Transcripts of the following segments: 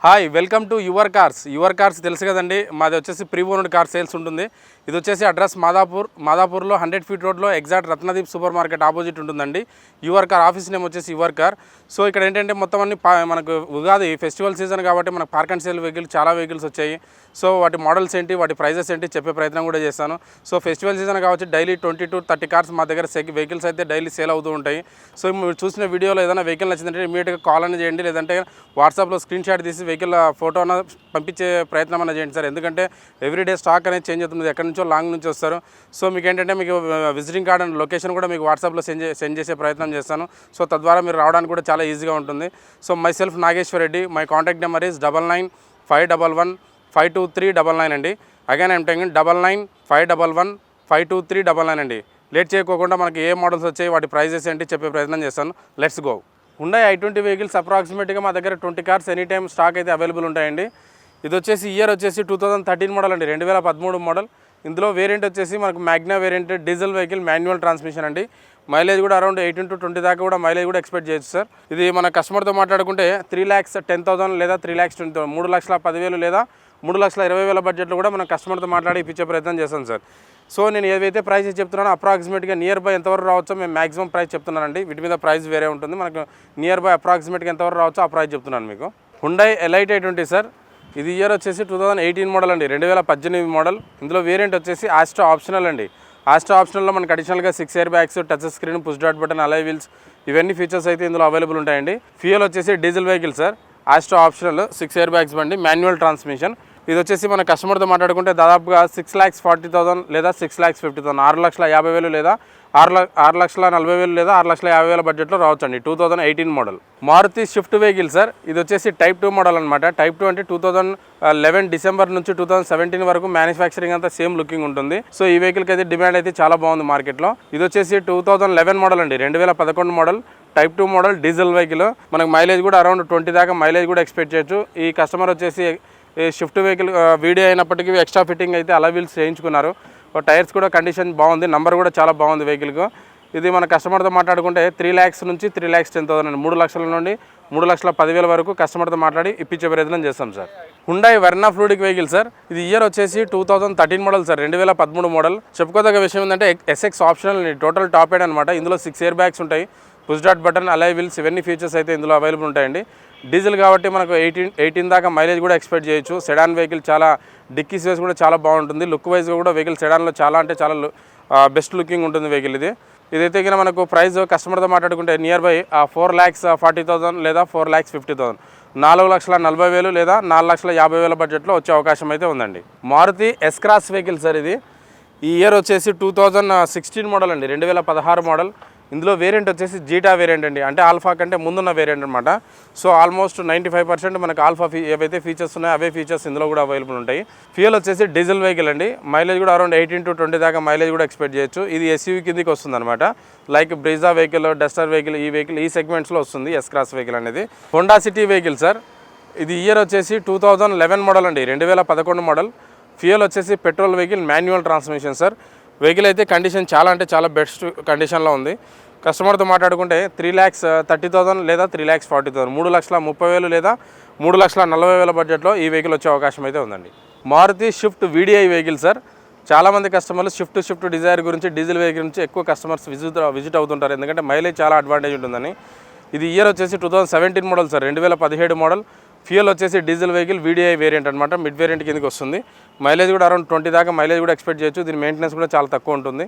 Hi welcome to your cars తెలుసు కదండి. మాది వచ్చేసి ప్రీ ఓన్డ్ కార్ సేల్స్ ఉంటుంది. ఇది వచ్చేసి అడ్రస్ మాదాపూర్లో 100 ఫీట్ రోడ్లో exact Ratnadeep super market opposite ఉంటుందండి. యువర్ కార్ ఆఫీస్ నేమ్ వచ్చేసి యువర్ కార్. సో ఇక్కడ ఏంటంటే మొత్తం అన్ని మనకు ఉగాది ఫెస్టివల్ సీజన్ కాబట్టి మనకు పార్క్ అండ్ సేల్ చాలా వెహికల్స్ వచ్చాయి. సో వాటి మోడల్స్ ఏంటి, వాటి ప్రైజెస్ ఏంటి చెప్పే ప్రయత్నం కూడా చేస్తాను. సో ఫెస్టివల్ సీజన్ కాబట్టి డైలీ 20 to 30 కార్స్ మా దగ్గర వెహికల్స్ అయితే డైలీ సేల్ అవుతూ ఉంటాయి. సో మీరు చూసిన వీడియోలో ఏదైనా వెహికల్ నచ్చిందంటే ఇమీడియట్గా కాల్ అని చేయండి, లేదంటే వాట్సాప్లో స్క్రీన్ షాట్ తీసి వెహికల్ ఫోటో అన్న పంపించే ప్రయత్నం అన్న చేయండి సార్. ఎందుకంటే ఎవ్రీడే స్టాక్ అనేది చేంజ్ అవుతుంది, ఎక్కడి నుంచో లాంగ్ నుంచి వస్తారు. సో మీకు ఏంటంటే మీకు విజిటింగ్ కార్డ్ అండ్ లొకేషన్ కూడా మీకు వాట్సాప్లో సెండ్ చేసే ప్రయత్నం చేస్తాను. సో తద్వారా మీరు రావడానికి కూడా చాలా ఈజీగా ఉంటుంది. So myself Nageshwar Reddy. My contact number is 9951152399 అండి. అగైన్ ఐమ్ టెంగింగ్ 9951152399 అండి. లేట్ చేయకోకుండా మనకి ఏ మోడల్స్ వచ్చాయి, వాటి ప్రైజెస్ ఏంటి చెప్పే ప్రయత్నం చేస్తాను. Let's go. Hyundai i20 vehicles అప్రాక్సిమేట్గా మా దగ్గర 20 కార్స్ ఎనీ టైమ్ స్టాక్ అయితే అవైలబుల్ ఉంటాయండి. ఇది వచ్చేసి ఇయర్ వచ్చేసి 2013 మోడల్ అండి, 2013 మోడల్. ఇందులో వేరియంట్ వచ్చేసి మనకు Magna variant, diesel vehicle, manual transmission అండి. మైలేజ్ కూడా అరౌండ్ 18 to 20 దాకా కూడా మైలేజ్ కూడా ఎక్స్పెక్ట్ చేయొచ్చు సార్. ఇది మన కస్టమర్తో మాట్లాడుకుంటే 3,10,000 లేదా 3,20,000, 3,10,000 లేదా 3,20,000 బడ్జెట్లో కూడా మనం కస్టమర్తో మాట్లాడి ఇప్పించే ప్రయత్నం చేస్తాం సార్. సో నేను ఏదైతే ప్రైస్ చెప్తున్నానో అప్రాక్సిమేట్గా నియర్ బై ఎంతవరకు రావచ్చో మేము మ్యాక్సిమం ప్రైస్ చెప్తున్నానండి. వీటి మీద ప్రైస్ వేరే ఉంటుంది. మనకు నియర్ బై అప్రాక్సిమేట్గా ఎంతవరకు రావచ్చో ఆ ప్రైస్ చెప్తున్నాను మీకు. Hyundai Elite i20 sir. ఇది ఇయర్ వచ్చేసి 2018 మోడల్ అండి, 2018 మోడల్. ఇందులో వేరియంట్ వచ్చేసి ఆస్ట్రా ఆప్షనల్ అండి. ఆస్ట్రా ఆప్షనల్లో మనకు అడిషనల్గా 6 air bags, touch screen, push dot button, alloy wheels ఇవన్నీ ఫీచర్స్ అయితే ఇందులో అవైలబుల్ ఉంటాయండి. ఫ్యూయల్ వచ్చేసి diesel vehicle sir. Astra optional 6 air bags బండి, మాన్యువల్ ట్రాన్స్మిషన్. ఇది వచ్చేసి మన కస్టమర్తో మాట్లాడుకుంటే దాదాపుగా 6,40,000 లేదా 6,50,000, 6,50,000 లేదా 6,40,000 లేదా 6,50,000 బడ్జెట్లో రావచ్చండి. 2018 model Maruti Swift vehicle sir. ఇది వచ్చేసి టైప్ 2 మోడల్ అనమాట. టైప్ 2 అంటే 2011 డిసెంబర్ నుంచి 2017 వరకు మ్యానుఫ్యాక్చరింగ్ అంతా సేమ్ లుకింగ్ ఉంటుంది. సో ఈ వెహికల్కి అయితే డిమాండ్ అయితే చాలా బాగుంది మార్కెట్లో. ఇది వచ్చేసి 2011 మోడల్ అండి, 2011 model, type 2 model, diesel vehicle. మనకు మైలేజ్ కూడా అరౌండ్ 20 దాకా మైలేజ్ కూడా ఎక్స్పెక్ట్ చేయొచ్చు. ఈ కస్టమర్ వచ్చేసి షిఫ్ట్ వెహికల్ వీడియో అయినప్పటికీ ఎక్స్ట్రా ఫిట్టింగ్ అయితే అలా వీల్స్ చేయించుకున్నారు. టైర్స్ కూడా కండిషన్ బాగుంది, నంబర్ కూడా చాలా బాగుంది వెహికల్కు. ఇది మన కస్టమర్తో మాట్లాడుకుంటే 3 lakhs నుంచి 3,10,000 అండి, 3 లక్షల నుండి 3,10,000 వరకు కస్టమర్తో మాట్లాడి ఇప్పించే ప్రయత్నం చేస్తాం sir. Hyundai Verna fluid vehicle sir. ఇది ఇయర్ వచ్చేసి 2013 మోడల్ సార్, 2013 మోడల్. చెప్పుకోదగ్గ విషయం ఏంటంటే SX optional total top aid అనమాట. ఇందులో 6 ఎయిర్ బ్యాగ్స్ ఉంటాయి, push dot button, alloy wheels ఇవన్నీ ఫీచర్స్ అయితే ఇందులో అవైలబుల్ ఉంటాయండి. డీజిల్ కాబట్టి మనకు 18 దాకా మైలేజ్ కూడా ఎక్స్పెక్ట్ చేయొచ్చు. సెడాన్ వెహికల్ చాలా డిక్కీ స్పేస్ కూడా చాలా బాగుంటుంది. లుక్ వైజ్గా కూడా వెహికల్ సెడాన్లో చాలా అంటే చాలా బెస్ట్ లుకింగ్ ఉంటుంది వెహికల్ ఇది. ఇదైతే కనుక మనకు ప్రైస్ కస్టమర్తో మాట్లాడుకుంటే నియర్ బై 4,40,000 లేదా 4,50,000, 4,40,000 లేదా 4,50,000 బడ్జెట్లో వచ్చే అవకాశం అయితే ఉందండి. Maruti S-Cross vehicle sir. ఇది ఈ ఇయర్ వచ్చేసి 2016 మోడల్ అండి, 2016 మోడల్. ఇందులో వేరియంట్ వచ్చేసి జీటా వేరియంట్ అండి, అంటే ఆల్ఫా కంటే ముందున్న వేరియంట్ అనమాట. సో ఆల్మోస్ట్ 95% మనకు ఆల్ఫా ఏవైతే ఫీచర్స్ ఉన్నాయో అవే ఫీచర్స్ ఇందులో కూడా అవైలబుల్ ఉంటాయి. ఫ్యూయల్ వచ్చేసి డీజిల్ వెహికల్ అండి. మైలేజ్ కూడా అరౌండ్ 18 to 20 దాకా మైలేజ్ కూడా ఎక్స్పెక్ట్ చేయొచ్చు. ఇది SUV కిందకి వస్తుంది అనమాట. Like Brezza vehicle, Duster vehicle, ఈ సెగ్మెంట్స్లో వస్తుంది S-Cross వెహికల్ అనేది. Honda city vehicle sir. ఇది ఇయర్ వచ్చేసి 2011 మోడల్ అండి, 2011 మోడల్. ఫ్యూయల్ వచ్చేసి petrol vehicle, manual transmission sir. Vehicle అయితే కండిషన్ చాలా అంటే చాలా బెస్ట్ కండిషన్లో ఉంది. కస్టమర్తో మాట్లాడుకుంటే 3,30,000 లేదా 3,40,000, 3,30,000 లేదా 3,40,000 బడ్జెట్లో ఈ వెహికల్ వచ్చే అవకాశం అయితే ఉందండి. Maruti Swift VDI vehicle sir. చాలామంది కస్టమర్లు స్విఫ్ట్ డిజైర్ గురించి, డీజిల్ వెహికల్ నుంచి ఎక్కువ కస్టమర్స్ విజిట్ అవుతుంటారు, ఎందుకంటే మైలేజ్ చాలా అడ్వాంటేజ్ ఉంటుందని. ఇది ఇయర్ వచ్చేసి 2017 మోడల్ సార్, 2017 మోడల్. ఫ్యూయల్ వచ్చేసి డీజిల్ వెహికల్ VDI వేరియంట్ అనమాట, మిడ్ వేరియంట్ కిందకి వస్తుంది. మైలేజ్ కూడా అరౌండ్ 20 దాకా మైలేజ్ కూడా ఎక్స్పెక్ట్ చేయొచ్చు. దీని మెయింటెనెన్స్ కూడా చాలా తక్కువ ఉంటుంది.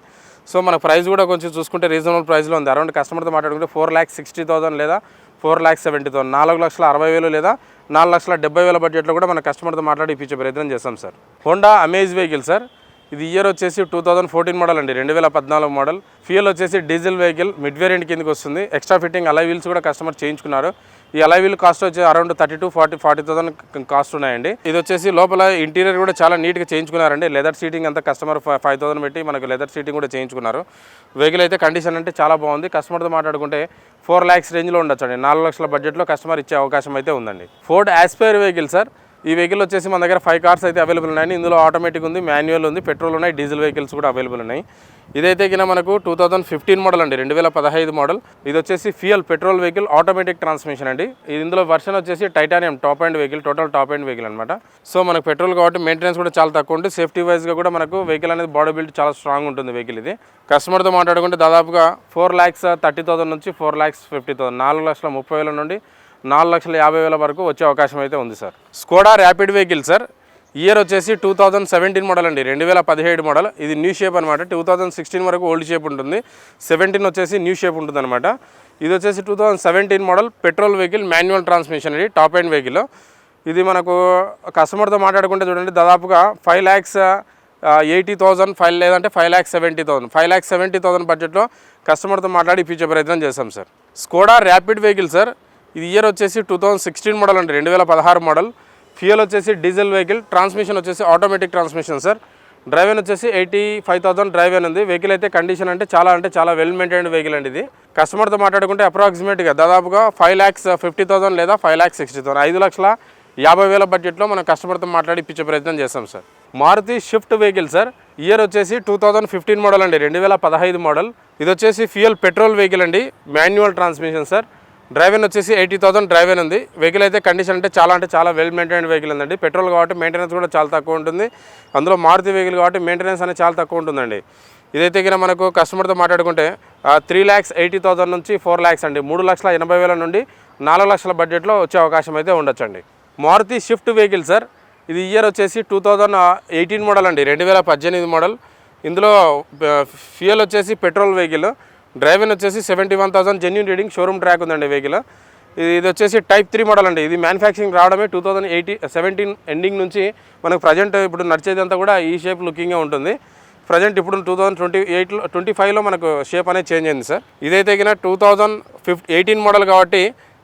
సో మన ప్రైస్ కూడా కొంచెం చూసుకుంటే రీజనబుల్ ప్రైస్లో ఉంది. అరౌండ్ కస్టమర్తో మాట్లాడుకుంటే 4,60,000 లేదా 4,70,000, 4,60,000 లేదా 4,70,000 బడ్జెట్లో కూడా మన కస్టమర్తో మాట్లాడి ఇప్పించే ప్రయత్నం చేస్తాం sir. Honda amaze vehicle sir. ఇది ఇయర్ వచ్చేసి 2014 మోడల్ అండి, 2014 మోడల్. ఫ్యూయల్ వచ్చేసి డీజిల్ వెహికల్, మిడ్ వేరియంట్ కిందకి వస్తుంది. ఎక్స్ట్రా ఫిట్టింగ్ అలై వీల్స్ కూడా కస్టమర్ చేయించుకున్నారు. ఈ అలై వీల్ కాస్ట్ వచ్చి అరౌండ్ 30 to 40,000 కాస్ట్ ఉన్నాయండి. ఇది వచ్చేసి లోపల ఇంటీరియర్ కూడా చాలా నీట్గా చేయించుకున్నారండి. లెదర్ సీటింగ్ అంతా కస్టమర్ 5,000 పెట్టి మనకు లెదర్ సీటింగ్ కూడా చేయించుకున్నారు. వెహికల్ అయితే కండిషన్ అంటే చాలా బాగుంది. కస్టమర్తో మాట్లాడుకుంటే 4 lakhs రేంజ్లో ఉండొచ్చండి, 4 లక్షల బడ్జెట్లో కస్టమర్ ఇచ్చే అవకాశం అయితే ఉందండి. Ford Aspire vehicle sir. ఈ వెహికల్ వచ్చేసి మన దగ్గర 5 కార్స్ అయితే అవైలబుల్ ఉన్నాయి. ఇందులో ఆటోమేటిక్ ఉంది, మాన్యువల్ ఉంది, పెట్రోల్ ఉన్నాయి, డీజిల్ వెహికల్స్ కూడా అవైలబుల్ ఉన్నాయి. ఇదైతే కింద మనకు 2015 మోడల్ అండి, 2015 మోడల్. ఇది వచ్చేసి fuel petrol vehicle automatic transmission అండి. ఇందులో వర్షన్ వచ్చేసి titanium top and vehicle, total top and vehicle అనమాట. సో మనకు పెట్రోల్ కాబట్టి మెయింటెనెన్స్ కూడా చాలా తక్కువ ఉంటుంది. సేఫ్టీ వైజ్గా కూడా మనకు వెహికల్ అనేది బాడీ బిల్డ్ చాలా స్ట్రాంగ్ ఉంటుంది వెహికల్ ఇది. కస్టమర్తో మాట్లాడుకుంటే దాదాపుగా 4,30,000 నుంచి 4,50,000, 4,30,000 నుండి 4,50,000 వరకు వచ్చే అవకాశం అయితే ఉంది sir. Skoda rapid vehicle sir. Year వచ్చేసి 2017 మోడల్ అండి, 2017 మోడల్. ఇది న్యూ షేప్ అనమాట. 2016 వరకు ఓల్డ్ షేప్ ఉంటుంది, 17 వచ్చేసి న్యూ షేప్ ఉంటుంది అనమాట. ఇది వచ్చేసి 2017 model petrol vehicle, manual transmission అండి, టాప్ అండ్ వెహికల్. ఇది మనకు కస్టమర్తో మాట్లాడుకుంటే చూడండి దాదాపుగా 5,80,000 లేదంటే 5,70,000, 5,70,000 బడ్జెట్లో కస్టమర్తో మాట్లాడి ఇప్పించే ప్రయత్నం చేస్తాం sir. Skoda rapid vehicle sir. ఇది ఇయర్ వచ్చేసి 2016 మోడల్ అండి, 2016 మోడల్. ఫ్యూయల్ వచ్చేసి డీజిల్ వెహికల్, ట్రాన్స్మిషన్ వచ్చేసి ఆటోమేటిక్ ట్రాన్స్మిషన్ సార్. డ్రైవెన్ వచ్చేసి 85,000 డ్రైవెన్ ఉంది. వెహికల్ అయితే కండిషన్ అంటే చాలా వెల్ మెయింటైన్డ్ వెహికల్ అండి ఇది. కస్టమర్తో మాట్లాడుకుంటే అప్రాక్సిమేట్గా దాదాపుగా 5,50,000 లేదా 5,60,000, 5,50,000 బడ్జెట్లో మనం కస్టమర్తో మాట్లాడి ఇప్పించే ప్రయత్నం చేస్తాం sir. Maruti Swift vehicle sir. Year వచ్చేసి 2015 మోడల్ అండి, 2015 మోడల్. ఇది వచ్చేసి ఫ్యూయల్ పెట్రోల్ వెహికల్ అండి, మాన్యువల్ ట్రాన్స్మిషన్ సార్. డ్రైవెన్ వచ్చేసి 80,000 డ్రైవెన్ ఉంది. వెహికల్ అయితే కండిషన్ అంటే చాలా వెల్ మెయింటైన్డ్ వెహికల్ ఉందండి. పెట్రోల్ కాబట్టి మెయింటెనెన్స్ కూడా చాలా తక్కువ ఉంటుంది. అందులో మారుతి వెహికల్ కాబట్టి మెయింటెనెన్స్ అనేది చాలా తక్కువ ఉంటుందండి. ఇదైతే కింద మనకు కస్టమర్తో మాట్లాడుకుంటే 3,80,000 నుంచి 4 lakhs అండి, 3,80,000 నుండి 4 లక్షల బడ్జెట్లో వచ్చే అవకాశం అయితే ఉండొచ్చండి. Maruti Swift vehicle sir. ఇది ఇయర్ వచ్చేసి 2018 మోడల్ అండి, 2018 మోడల్. ఇందులో ఫ్యూయల్ వచ్చేసి పెట్రోల్ వెహికల్, డ్రైవెన్ వచ్చేసి 71,000 జెన్యూన్ రీడింగ్, షోరూమ్ ట్రాక్ ఉందండి వెహికల్. ఇది వచ్చేసి టైప్ 3 మోడల్ అండి. ఇది మ్యానుఫ్యాక్చరింగ్ రావడమే 2017 ఎండింగ్ నుంచి మనకు ప్రజెంట్ ఇప్పుడు నడిచేదంతా కూడా ఈ షేప్ లుకింగ్గా ఉంటుంది. ప్రజెంట్ ఇప్పుడు 2025లో మనకు షేప్ అనేది చేంజ్ అయింది సార్. ఇదైతే కింద 2018 మోడల్ కాబట్టి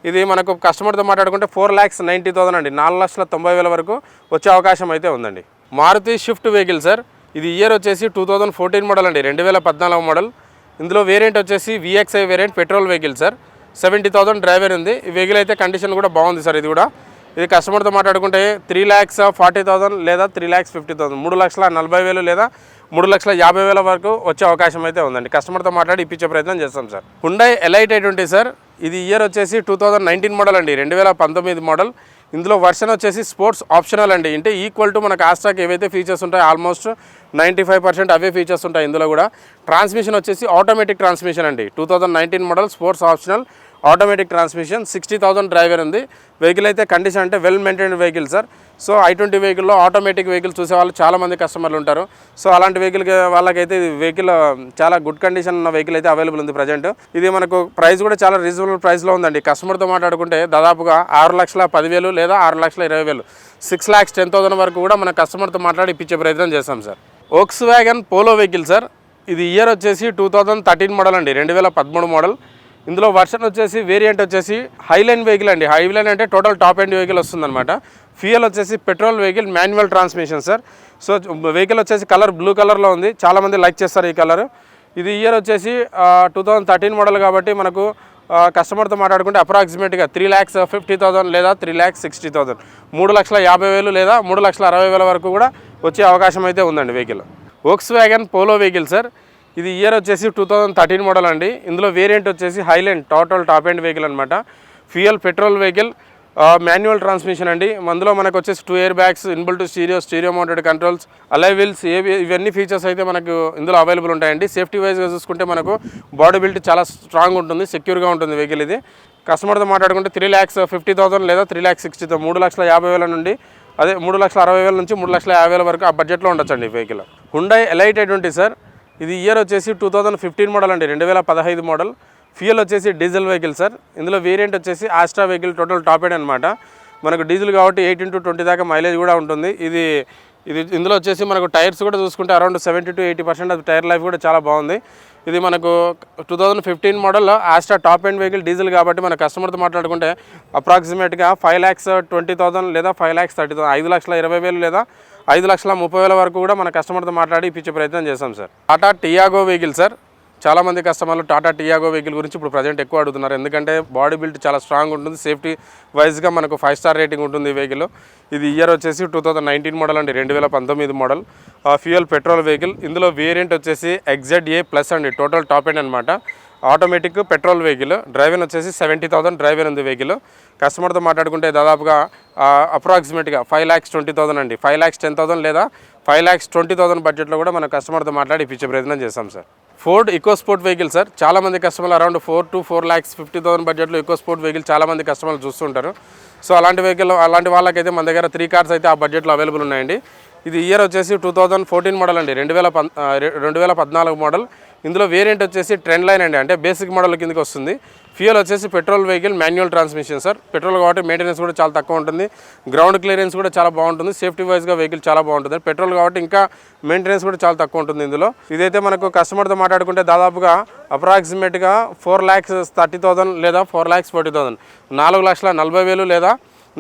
ఇది మనకు కస్టమర్తో మాట్లాడుకుంటే 4,90,000 అండి, 4,90,000 వరకు వచ్చే అవకాశం అయితే ఉందండి. Maruti Swift vehicle sir. ఇది ఇయర్ వచ్చేసి 2014 మోడల్ అండి, 2014 మోడల్. ఇందులో వేరియంట్ వచ్చేసి VXI variant petrol vehicle sir. 70,000 driver ఉంది. ఈ వెహికల్ అయితే కండిషన్ కూడా బాగుంది సార్. ఇది కస్టమర్తో మాట్లాడుకుంటే 3,40,000 లేదా 3,50,000, 3,40,000 లేదా 3,50,000 వరకు వచ్చే అవకాశం అయితే ఉందండి. కస్టమర్తో మాట్లాడి ఇప్పించే ప్రయత్నం చేస్తాం sir. Hyundai elite i20 sir. ఇది ఇయర్ వచ్చేసి 2019 మోడల్ అండి, 2019 మోడల్. ఇందులో వర్షన్ వచ్చేసి స్పోర్ట్స్ ఆప్షనల్ అండి, అంటే ఈక్వల్ టు మనకు ఆస్ట్రాక్ ఏవైతే ఫీచర్స్ ఉంటాయో ఆల్మోస్ట్ 95% అవే ఫీచర్స్ ఉంటాయి. ఇందులో కూడా ట్రాన్స్మిషన్ వచ్చేసి ఆటోమేటిక్ ట్రాన్స్మిషన్ అండి, 2019 model, sports optional, automatic transmission, 60,000 driver ఉంది. వెహికల్ అయితే కండిషన్ అంటే well maintained vehicle sir. So i20 వెహికల్లో ఆటోమేటిక్ వెహికల్ చూసే వాళ్ళు చాలామంది కస్టమర్లు ఉంటారు. సో అలాంటి వెహికల్ వాళ్ళకైతే ఇది వెహికల్ చాలా గుడ్ కండిషన్ ఉన్న వెహికల్ అయితే అవైలబుల్ ఉంది ప్రజెంట్. ఇది మనకు ప్రైస్ కూడా చాలా రీజనబుల్ ప్రైస్లో ఉందండి. కస్టమర్తో మాట్లాడుకుంటే దాదాపుగా 6,10,000 లేదా 6,20,000, 6,10,000 వరకు కూడా మన కస్టమర్తో మాట్లాడి ఇప్పించే ప్రయత్నం చేస్తాం sir. Volkswagen Polo vehicle sir. ఇది ఇయర్ వచ్చేసి 2013 మోడల్ అండి, 2013 మోడల్. ఇందులో వర్షన్ వచ్చేసి వేరియంట్ వచ్చేసి హైలైన్ వెహికల్ అండి. హైలైన్ అంటే టోటల్ టాప్ ఎండ్ వెహికల్ వస్తుందన్నమాట. ఫ్యూయల్ వచ్చేసి petrol vehicle, manual transmission sir. So vehicle వచ్చేసి కలర్ బ్లూ కలర్లో ఉంది, చాలామంది లైక్ చేస్తారు ఈ కలర్. ఇది ఇయర్ వచ్చేసి 2013 మోడల్ కాబట్టి మనకు కస్టమర్తో మాట్లాడుకుంటే అప్రాక్సిమేట్గా 3,50,000 లేదా 3,60,000, 3,50,000 లేదా 3,60,000 వరకు కూడా వచ్చే అవకాశం అయితే ఉందండి vehicle. Volkswagen Polo vehicle sir. ఇది ఇయర్ వచ్చేసి 2013 మోడల్ అండి. ఇందులో వేరియంట్ వచ్చేసి Highline total top end vehicle అనమాట. Fuel petrol vehicle, manual transmission అండి. అందులో మనకు వచ్చేసి 2 air bags, inbuilt steering mounted controls, alloy wheels, ఇవన్నీ ఫీచర్స్ అయితే మనకు ఇందులో అవైలబుల్ ఉంటాయండి. సేఫ్టీ వైజ్గా చూసుకుంటే మనకు బాడీ బిల్ట్ చాలా స్ట్రాంగ్ ఉంటుంది, సెక్యూర్గా ఉంటుంది వెహికల్ ఇది. కస్టమర్తో మాట్లాడుకుంటే 3,50,000 లేదా 3,60,000, 3,50,000 నుండి అదే 3,60,000 నుంచి 3,50,000 వరకు ఆ బడ్జెట్లో ఉండొచ్చండి vehicle. Hyundai elite i20 sir. ఇది ఇయర్ వచ్చేసి 2015 మోడల్ అండి, 2015 మోడల్. ఫ్యూయల్ వచ్చేసి డీజిల్ వెహికల్ సార్. ఇందులో వేరియంట్ వచ్చేసి ఆస్ట్రా వెహికల్, టోటల్ టాప్ ఎండ్ అనమాట. మనకు డీజిల్ కాబట్టి 18-20 దాకా మైలేజ్ కూడా ఉంటుంది. ఇందులో వచ్చేసి మనకు టైర్స్ కూడా చూసుకుంటే అరౌండ్ 70-80% అది టైర్ లైఫ్ కూడా చాలా బాగుంది. ఇది మనకు 2015 model Astra top end vehicle, diesel కాబట్టి మన కస్టమర్తో మాట్లాడుకుంటే అప్రాక్సిమేట్గా 5,20,000 లేదా 5,30,000, 5,20,000 లేదా 5,30,000 వరకు కూడా మన కస్టమర్తో మాట్లాడి ఇప్పించే ప్రయత్నం చేస్తాం sir. Tata Tiago vehicle sir. చాలామంది కస్టమర్లు టాటా టియాగో వెహికల్ గురించి ఇప్పుడు ప్రజెంట్ ఎక్కువ అడుగుతున్నారు. ఎందుకంటే బాడీ బిల్డ్ చాలా స్ట్రాంగ్ ఉంటుంది, సేఫ్టీ వైజ్గా మనకు 5 స్టార్ రేటింగ్ ఉంటుంది ఈ వెహికల్. ఇది ఇయర్ వచ్చేసి 2019 మోడల్ అండి, 2019 మోడల్ ఫ్యూయల్ పెట్రోల్ వెహికల్. ఇందులో వేరియంట్ వచ్చేసి XZA+ అండి, టోటల్ టాప్ ఎండ్ అనమాట. Automatic petrol vehicle. డ్రైవెన్ వచ్చేసి 70,000 డ్రైవెన్ ఉంది వెహికల్. కస్టమర్తో మాట్లాడుకుంటే దాదాపుగా అప్రాక్సిమేట్గా 5,20,000 అండి, 5,10,000 లేదా 5,20,000 బడ్జెట్లో కూడా మన కస్టమర్తో మాట్లాడి ఇప్పించే ప్రయత్నం చేస్తాం sir. Ford EcoSport vehicle sir. చాలామంది కస్టమర్లు అరౌండ్ 4 to 4,50,000 బడ్జెట్లో ఈకోస్పోర్ట్ వెహికల్ చాలామంది కస్టమర్లు చూస్తుంటారు. సో అలాంటి వెహికల్, అలాంటి వాళ్ళకైతే మన దగ్గర 3 కార్స్ అయితే ఆ బడ్జెట్లో అవైలబుల్ ఉన్నాయండి. ఇది ఇయర్ వచ్చేసి 2014 మోడల్ అండి, 2014 మోడల్. ఇందులో వేరియంట్ వచ్చేసి ట్రెండ్ లైన్ అండి, అంటే బేసిక్ మోడల్ కిందకి వస్తుంది. ఫ్యూయల్ వచ్చేసి petrol vehicle, manual transmission sir. Petrol కాబట్టి మెయింటెనెన్స్ కూడా చాలా తక్కువ ఉంటుంది, గ్రౌండ్ క్లియరెన్స్ కూడా చాలా బాగుంటుంది, సేఫ్టీ వైజ్గా వెహికల్ చాలా బాగుంటుంది. పెట్రోల్ కాబట్టి ఇంకా మెయింటెనెన్స్ కూడా చాలా తక్కువ ఉంటుంది ఇందులో. ఇదైతే మనకు కస్టమర్తో మాట్లాడుకుంటే దాదాపుగా అప్రాక్సిమేట్గా 4,30,000 లేదా 4,40,000, 4,40,000 లేదా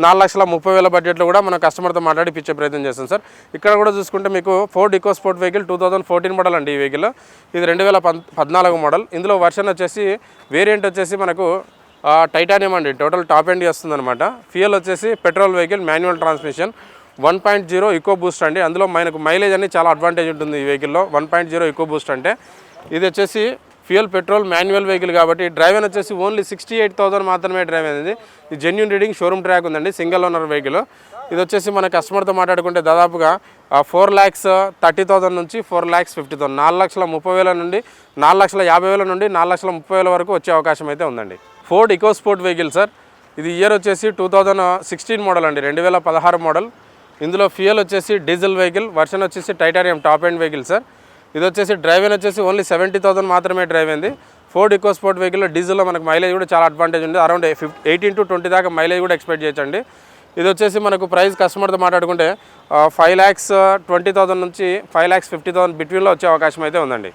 4,30,000 బడ్జెట్లో కూడా మన కస్టమర్తో మాట్లాడి ఇచ్చే ప్రయత్నం చేస్తాం సార్. ఇక్కడ కూడా చూసుకుంటే మీకు ఫోర్డ్ ఈకోస్పోర్ట్ వెహికల్ 2014 మోడల్ అండి ఈ వెహికల్. ఇది 2014 మోడల్. ఇందులో వర్షన్ వచ్చేసి వేరియంట్ వచ్చేసి మనకు టైటానియం అండి, టోటల్ టాప్ ఎండ్ వస్తుంది అనమాట. ఫ్యూయల్ వచ్చేసి petrol vehicle, manual transmission, 1.0 eco boost అండి. అందులో మనకు మైలేజ్ అనేది చాలా అడ్వాంటేజ్ ఉంటుంది ఈ వెహికల్లో. 1.0 ఈకో బూస్ట్ అంటే ఇది వచ్చేసి ఫ్యూయల్ పెట్రోల్ మాన్యువల్ వెహికల్ కాబట్టి డ్రైవెన్ వచ్చేసి ఓన్లీ 68,000 మాత్రమే డ్రైవ్ అయింది. ఇది జెన్యూన్ రీడింగ్, షోరూమ్ ట్రాక్ ఉందండి, సింగిల్ ఓనర్ వెహికల్. ఇది వచ్చేసి మన కస్టమర్తో మాట్లాడుకుంటే దాదాపుగా 4,30,000 నుంచి 4,50,000, 4,30,000 నుండి 4,50,000 నుండి 4,30,000 వరకు వచ్చే అవకాశం అయితే ఉందండి. Ford EcoSport vehicle sir. ఇది ఇయర్ వచ్చేసి 2016 మోడల్ అండి, 2016 మోడల్. ఇందులో ఫ్యూయల్ వచ్చేసి డీజిల్ వెహికల్, వర్షన్ వచ్చేసి titanium top end vehicle sir. ఇది వచ్చేసి డ్రైవెన్ వచ్చేసి ఓన్లీ 70,000 మాత్రమే డ్రైవ్ అయింది. ఫోర్డ్ ఈకోస్పోర్ట్ వెహికల్లో డీజిల్లో మనకు మైలేజ్ కూడా చాలా అడ్వాంటేజ్ ఉంది, అరౌండ్ 18 to 20 దాకా మైలేజ్ కూడా ఎక్స్పెక్ట్ చేయొచ్చండి. ఇది వచ్చేసి మనకు ప్రైస్ కస్టమర్తో మాట్లాడుకుంటే 5,20,000 నుంచి 5,50,000 బిట్వీన్లో వచ్చే అవకాశం అయితే ఉందండి.